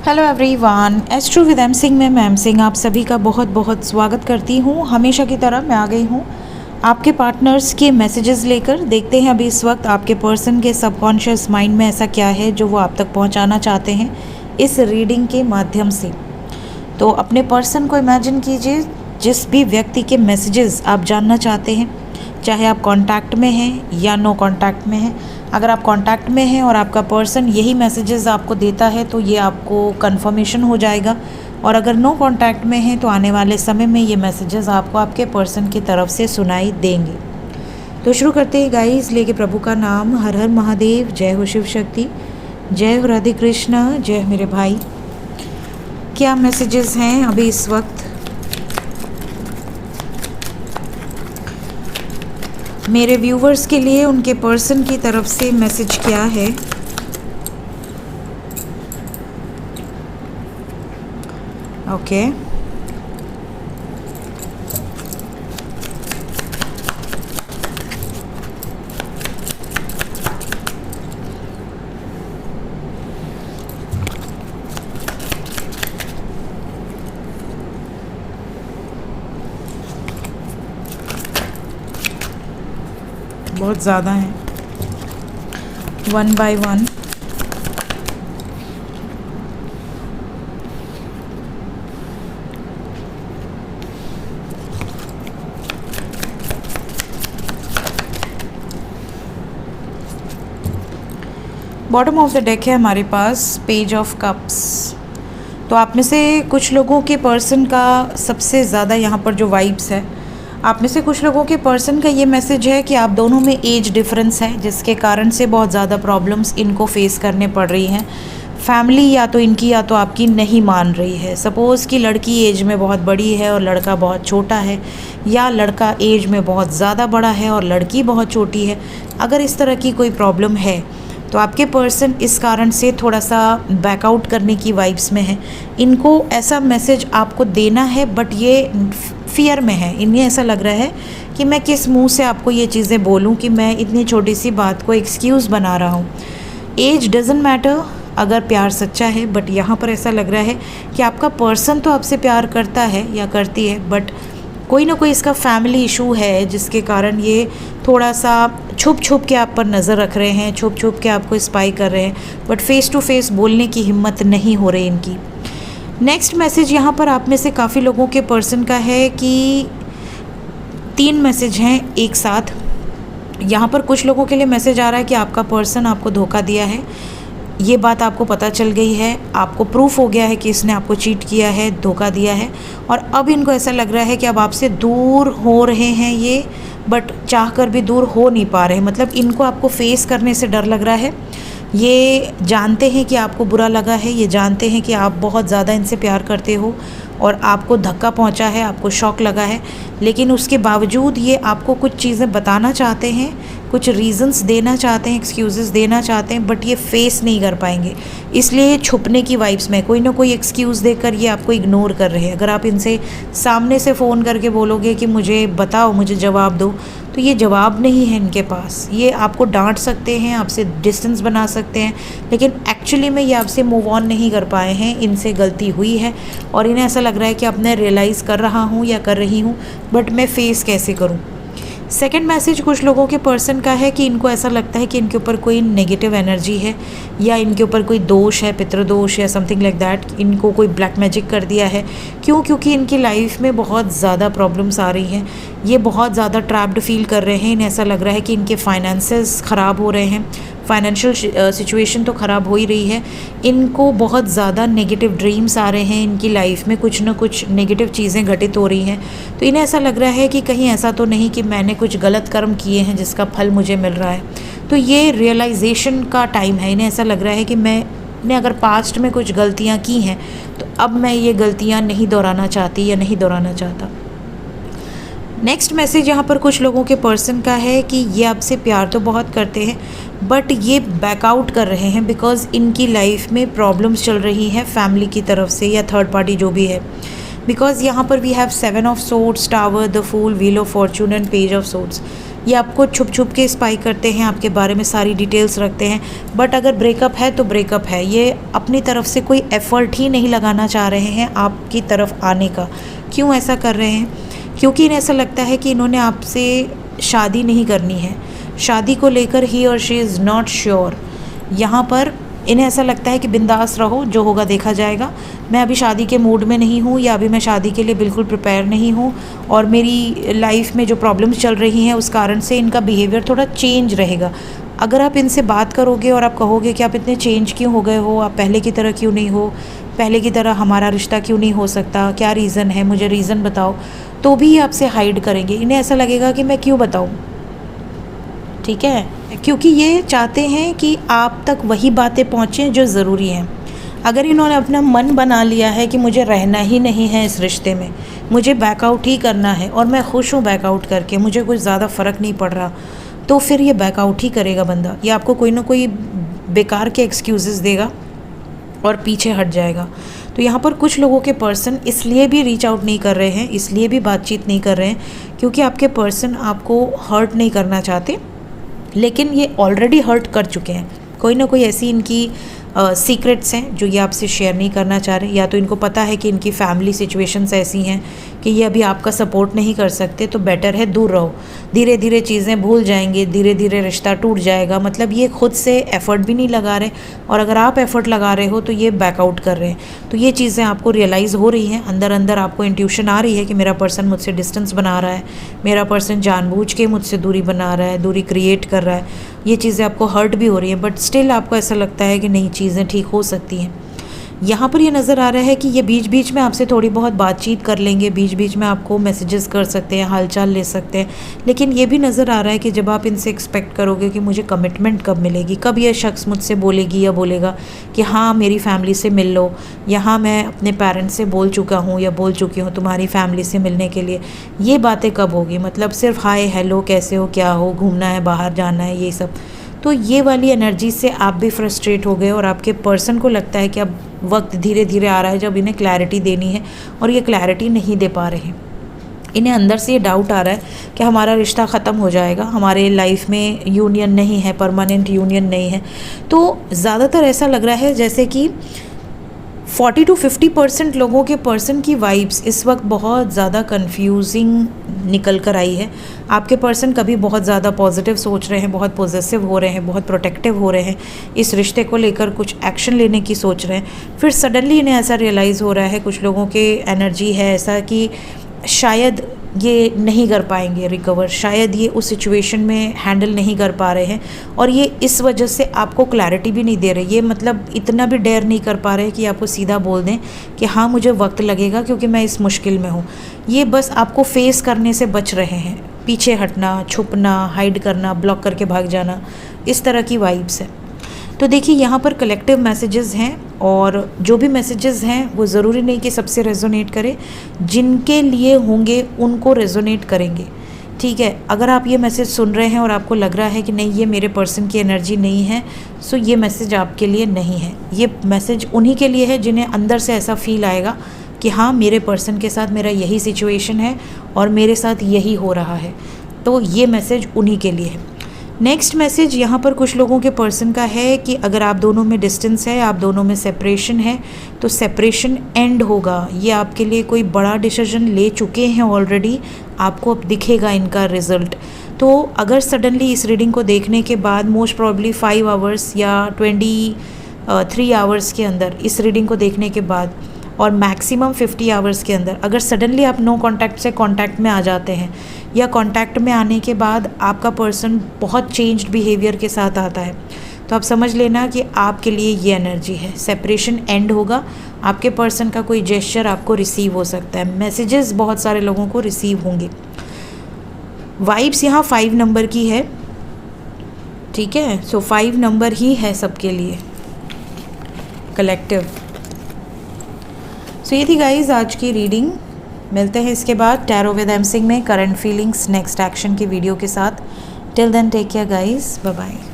Hello everyone, astro with M Singh में ma'am Singh आप सभी का बहुत बहुत स्वागत करती हूँ। हमेशा की तरह मैं आ गई हूँ आपके पार्टनर्स के मैसेजेस लेकर। देखते हैं अभी इस वक्त आपके पर्सन के सबकॉन्शियस माइंड में ऐसा क्या है जो वो आप तक पहुँचाना चाहते हैं इस रीडिंग के माध्यम से। तो अपने पर्सन को इमेजिन कीजिए, जिस भी व्यक्ति के मैसेजेस आप जानना चाहते हैं, चाहे आप कांटेक्ट में हैं या नो कांटेक्ट में हैं। अगर आप कांटेक्ट में हैं और आपका पर्सन यही मैसेजेस आपको देता है तो ये आपको कंफर्मेशन हो जाएगा, और अगर नो कांटेक्ट में हैं तो आने वाले समय में ये मैसेजेस आपको आपके पर्सन की तरफ से सुनाई देंगे। तो शुरू करते हैं गाइस, लेके प्रभु का नाम। हर हर महादेव, जय हो शिव शक्ति, जय हो राधे कृष्णा, जय मेरे भाई। क्या मैसेजेस हैं अभी इस वक्त मेरे व्यूवर्स के लिए, उनके पर्सन की तरफ से मैसेज क्या है? ओके, बहुत ज़्यादा हैं, one by one. Bottom of the deck है हमारे पास पेज ऑफ कप्स। तो आप में से कुछ लोगों के पर्सन का सबसे ज़्यादा यहाँ पर जो वाइब्स है, आप में से कुछ लोगों के पर्सन का ये मैसेज है कि आप दोनों में एज डिफरेंस है, जिसके कारण से बहुत ज़्यादा प्रॉब्लम्स इनको फेस करने पड़ रही हैं। फैमिली या तो इनकी या तो आपकी नहीं मान रही है। सपोज़ कि लड़की एज में बहुत बड़ी है और लड़का बहुत छोटा है, या लड़का एज में बहुत ज़्यादा बड़ा है और लड़की बहुत छोटी है। अगर इस तरह की कोई प्रॉब्लम है तो आपके पर्सन इस कारण से थोड़ा सा बैकआउट करने की वाइब्स में है। इनको ऐसा मैसेज आपको देना है, बट ये फियर में है। इन्हें ऐसा लग रहा है कि मैं किस मुंह से आपको ये चीज़ें बोलूं कि मैं इतनी छोटी सी बात को एक्सक्यूज़ बना रहा हूं। एज डजंट मैटर अगर प्यार सच्चा है, बट यहाँ पर ऐसा लग रहा है कि आपका पर्सन तो आपसे प्यार करता है या करती है, बट कोई ना कोई इसका फैमिली इशू है जिसके कारण ये थोड़ा सा छुप छुप के आप पर नज़र रख रहे हैं, छुप छुप के आपको स्पाई कर रहे हैं, बट फेस टू फेस बोलने की हिम्मत नहीं हो रही इनकी। नेक्स्ट मैसेज यहाँ पर आप में से काफ़ी लोगों के पर्सन का है कि 3 मैसेज हैं एक साथ। यहाँ पर कुछ लोगों के लिए मैसेज आ रहा है कि आपका पर्सन आपको धोखा दिया है, ये बात आपको पता चल गई है, आपको प्रूफ हो गया है कि इसने आपको चीट किया है, धोखा दिया है, और अब इनको ऐसा लग रहा है कि अब आपसे दूर हो रहे हैं ये, बट चाह कर भी दूर हो नहीं पा रहे हैं। मतलब इनको आपको फेस करने से डर लग रहा है। ये जानते हैं कि आपको बुरा लगा है, ये जानते हैं कि आप बहुत ज़्यादा इनसे प्यार करते हो और आपको धक्का पहुंचा है, आपको शॉक लगा है, लेकिन उसके बावजूद ये आपको कुछ चीज़ें बताना चाहते हैं, कुछ रीज़न्स देना चाहते हैं, एक्सक्यूज़ेस देना चाहते हैं, बट ये फेस नहीं कर पाएंगे, इसलिए छुपने की वाइब्स में कोई ना कोई एक्सक्यूज़ देकर ये आपको इग्नोर कर रहे हैं। अगर आप इनसे सामने से फ़ोन करके बोलोगे कि मुझे बताओ, मुझे जवाब दो, तो ये जवाब नहीं है इनके पास। ये आपको डांट सकते हैं, आपसे डिस्टेंस बना सकते हैं, लेकिन एक्चुअली में ये आपसे मूव ऑन नहीं कर पाए हैं। इनसे गलती हुई है और इन्हें ऐसा लग रहा है कि अब मैं रियलाइज़ कर रहा हूँ या कर रही हूँ, बट मैं फेस कैसे करूँ। सेकंड मैसेज कुछ लोगों के पर्सन का है कि इनको ऐसा लगता है कि इनके ऊपर कोई नेगेटिव एनर्जी है, या इनके ऊपर कोई दोष है, पितृदोष या समथिंग लाइक दैट। इनको कोई ब्लैक मैजिक कर दिया है। क्यों? क्योंकि इनकी लाइफ में बहुत ज़्यादा प्रॉब्लम्स आ रही हैं, ये बहुत ज़्यादा ट्रैप्ड फील कर रहे हैं। इन्हें ऐसा लग रहा है कि इनके फाइनेंसेस ख़राब हो रहे हैं, फाइनेंशियल सिचुएशन तो ख़राब हो ही रही है। इनको बहुत ज़्यादा नेगेटिव ड्रीम्स आ रहे हैं, इनकी लाइफ में कुछ ना कुछ नेगेटिव चीज़ें घटित हो रही हैं। तो इन्हें ऐसा लग रहा है कि कहीं ऐसा तो नहीं कि मैंने कुछ गलत कर्म किए हैं जिसका फल मुझे मिल रहा है। तो ये रियलाइजेशन का टाइम है। इन्हें ऐसा लग रहा है कि मैंने अगर पास्ट में कुछ गलतियाँ की हैं तो अब मैं ये गलतियाँ नहीं दोहराना चाहती या नहीं दोहराना चाहता। नेक्स्ट मैसेज यहाँ पर कुछ लोगों के पर्सन का है कि ये आपसे प्यार तो बहुत करते हैं, बट ये बैकआउट कर रहे हैं बिकॉज़ इनकी लाइफ में प्रॉब्लम्स चल रही हैं फैमिली की तरफ से या थर्ड पार्टी जो भी है। बिकॉज़ यहाँ पर we have 7 of swords, tower, the fool, wheel of fortune and page of swords. ये आपको छुप छुप के स्पाई करते हैं, आपके बारे में सारी डिटेल्स रखते हैं। बट अगर ब्रेकअप है तो ब्रेकअप है, ये अपनी तरफ से कोई एफ़र्ट ही नहीं लगाना चाह रहे हैं आपकी तरफ आने का। क्यों ऐसा कर रहे हैं? क्योंकि इन्हें ऐसा लगता है कि इन्होंने आपसे शादी नहीं करनी है। शादी को लेकर ही और शी इज़ नॉट श्योर। यहाँ पर इन्हें ऐसा लगता है कि बिंदास रहो, जो होगा देखा जाएगा। मैं अभी शादी के मूड में नहीं हूँ, या अभी मैं शादी के लिए बिल्कुल प्रिपेयर नहीं हूँ, और मेरी लाइफ में जो प्रॉब्लम्स चल रही हैं उस कारण से इनका बिहेवियर थोड़ा चेंज रहेगा। अगर आप इनसे बात करोगे और आप कहोगे कि आप इतने चेंज क्यों हो गए हो, आप पहले की तरह क्यों नहीं हो, पहले की तरह हमारा रिश्ता क्यों नहीं हो सकता, क्या रीज़न है, मुझे रीज़न बताओ, तो भी आपसे हाइड करेंगे। इन्हें ऐसा लगेगा कि मैं क्यों बताऊँ, ठीक है, क्योंकि ये चाहते हैं कि आप तक वही बातें पहुँचें जो ज़रूरी हैं। अगर इन्होंने अपना मन बना लिया है कि मुझे रहना ही नहीं है इस रिश्ते में, मुझे बैकआउट ही करना है और मैं खुश हूँ बैकआउट करके, मुझे कुछ ज़्यादा फ़र्क नहीं पड़ रहा, तो फिर ये बैकआउट ही करेगा बंदा। ये आपको कोई ना कोई बेकार के एक्सक्यूज़ेस देगा और पीछे हट जाएगा। तो यहाँ पर कुछ लोगों के पर्सन इसलिए भी रीच आउट नहीं कर रहे हैं, इसलिए भी बातचीत नहीं कर रहे हैं, क्योंकि आपके पर्सन आपको हर्ट नहीं करना चाहते, लेकिन ये ऑलरेडी हर्ट कर चुके हैं। कोई ना कोई ऐसी इनकी सीक्रेट्स हैं जो ये आपसे शेयर नहीं करना चाह रहे, या तो इनको पता है कि इनकी फैमिली सिचुएशंस ऐसी हैं कि ये अभी आपका सपोर्ट नहीं कर सकते, तो बेटर है दूर रहो। धीरे धीरे चीज़ें भूल जाएंगे, धीरे धीरे रिश्ता टूट जाएगा। मतलब ये खुद से एफ़र्ट भी नहीं लगा रहे, और अगर आप एफ़र्ट लगा रहे हो तो ये बैकआउट कर रहे हैं। तो ये चीज़ें आपको रियलाइज़ हो रही हैं, अंदर अंदर आपको इंट्यूशन आ रही है कि मेरा पर्सन मुझसे डिस्टेंस बना रहा है, मेरा पर्सन जानबूझ के मुझसे दूरी बना रहा है, दूरी क्रिएट कर रहा है। ये चीज़ें आपको हर्ट भी हो रही हैं, बट स्टिल आपको ऐसा लगता है कि नहीं, चीज़ें ठीक हो सकती हैं। यहाँ पर ये नज़र आ रहा है कि ये बीच बीच में आपसे थोड़ी बहुत बातचीत कर लेंगे, बीच बीच में आपको मैसेजेस कर सकते हैं, हालचाल ले सकते हैं। लेकिन ये भी नज़र आ रहा है कि जब आप इनसे एक्सपेक्ट करोगे कि मुझे कमिटमेंट कब मिलेगी, कब ये शख्स मुझसे बोलेगी या बोलेगा कि हाँ मेरी फैमिली से मिल लो, यहाँ मैं अपने पेरेंट्स से बोल चुका हूँ या बोल चुकी हूँ तुम्हारी फैमिली से मिलने के लिए, ये बातें कब होगी। मतलब सिर्फ हाय हेलो, कैसे हो, क्या हो, घूमना है, बाहर जाना है, ये सब। तो ये वाली एनर्जी से आप भी फ्रस्ट्रेट हो गए, और आपके पर्सन को लगता है कि अब वक्त धीरे धीरे आ रहा है जब इन्हें क्लैरिटी देनी है, और ये क्लैरिटी नहीं दे पा रहे हैं। इन्हें अंदर से ये डाउट आ रहा है कि हमारा रिश्ता ख़त्म हो जाएगा, हमारे लाइफ में यूनियन नहीं है, परमानेंट यूनियन नहीं है। तो ज़्यादातर ऐसा लग रहा है जैसे कि 40 to 50% लोगों के पर्सन की वाइब्स इस वक्त बहुत ज़्यादा कंफ्यूजिंग निकल कर आई है। आपके पर्सन कभी बहुत ज़्यादा पॉजिटिव सोच रहे हैं, बहुत पॉजिटिव हो रहे हैं, बहुत प्रोटेक्टिव हो रहे हैं, इस रिश्ते को लेकर कुछ एक्शन लेने की सोच रहे हैं। फिर सडनली इन्हें ऐसा रियलाइज़ हो रहा है, कुछ लोगों के एनर्जी है ऐसा कि शायद ये नहीं कर पाएंगे रिकवर, शायद ये उस सिचुएशन में हैंडल नहीं कर पा रहे हैं, और ये इस वजह से आपको क्लैरिटी भी नहीं दे रहे। ये मतलब इतना भी डेयर नहीं कर पा रहे कि आपको सीधा बोल दें कि हाँ मुझे वक्त लगेगा क्योंकि मैं इस मुश्किल में हूँ। ये बस आपको फेस करने से बच रहे हैं, पीछे हटना, छुपना, हाइड करना, ब्लॉक करके भाग जाना, इस तरह की वाइब्स है। तो देखिए यहाँ पर कलेक्टिव मैसेजेस हैं, और जो भी मैसेजेस हैं वो ज़रूरी नहीं कि सबसे रेजोनेट करें, जिनके लिए होंगे उनको रेजोनेट करेंगे, ठीक है। अगर आप ये मैसेज सुन रहे हैं और आपको लग रहा है कि नहीं ये मेरे पर्सन की एनर्जी नहीं है, सो ये मैसेज आपके लिए नहीं है। ये मैसेज उन्हीं के लिए है जिन्हें अंदर से ऐसा फील आएगा कि हाँ मेरे पर्सन के साथ मेरा यही सिचुएशन है और मेरे साथ यही हो रहा है, तो ये मैसेज उन्हीं के लिए है। नेक्स्ट मैसेज यहाँ पर कुछ लोगों के पर्सन का है कि अगर आप दोनों में डिस्टेंस है, आप दोनों में सेपरेशन है, तो सेपरेशन एंड होगा। ये आपके लिए कोई बड़ा डिसीजन ले चुके हैं ऑलरेडी, आपको अब दिखेगा इनका रिज़ल्ट। तो अगर सडनली इस रीडिंग को देखने के बाद मोस्ट प्रॉब्ली 5 आवर्स या 23 आवर्स के अंदर, इस रीडिंग को देखने के बाद और मैक्सिमम 50 आवर्स के अंदर अगर सडनली आप नो कांटेक्ट से कांटेक्ट में आ जाते हैं, या कांटेक्ट में आने के बाद आपका पर्सन बहुत चेंज्ड बिहेवियर के साथ आता है, तो आप समझ लेना कि आपके लिए ये एनर्जी है। सेपरेशन एंड होगा, आपके पर्सन का कोई जेस्चर आपको रिसीव हो सकता है, मैसेजेस बहुत सारे लोगों को रिसीव होंगे। वाइब्स यहाँ 5 नंबर की है, ठीक है। सो 5 नंबर ही है सबके लिए कलेक्टिव। सो ये थी गाइज आज की रीडिंग। मिलते हैं इसके बाद टैरो विद एम सिंह में करंट फीलिंग्स नेक्स्ट एक्शन की वीडियो के साथ। Till then take care guys, bye bye.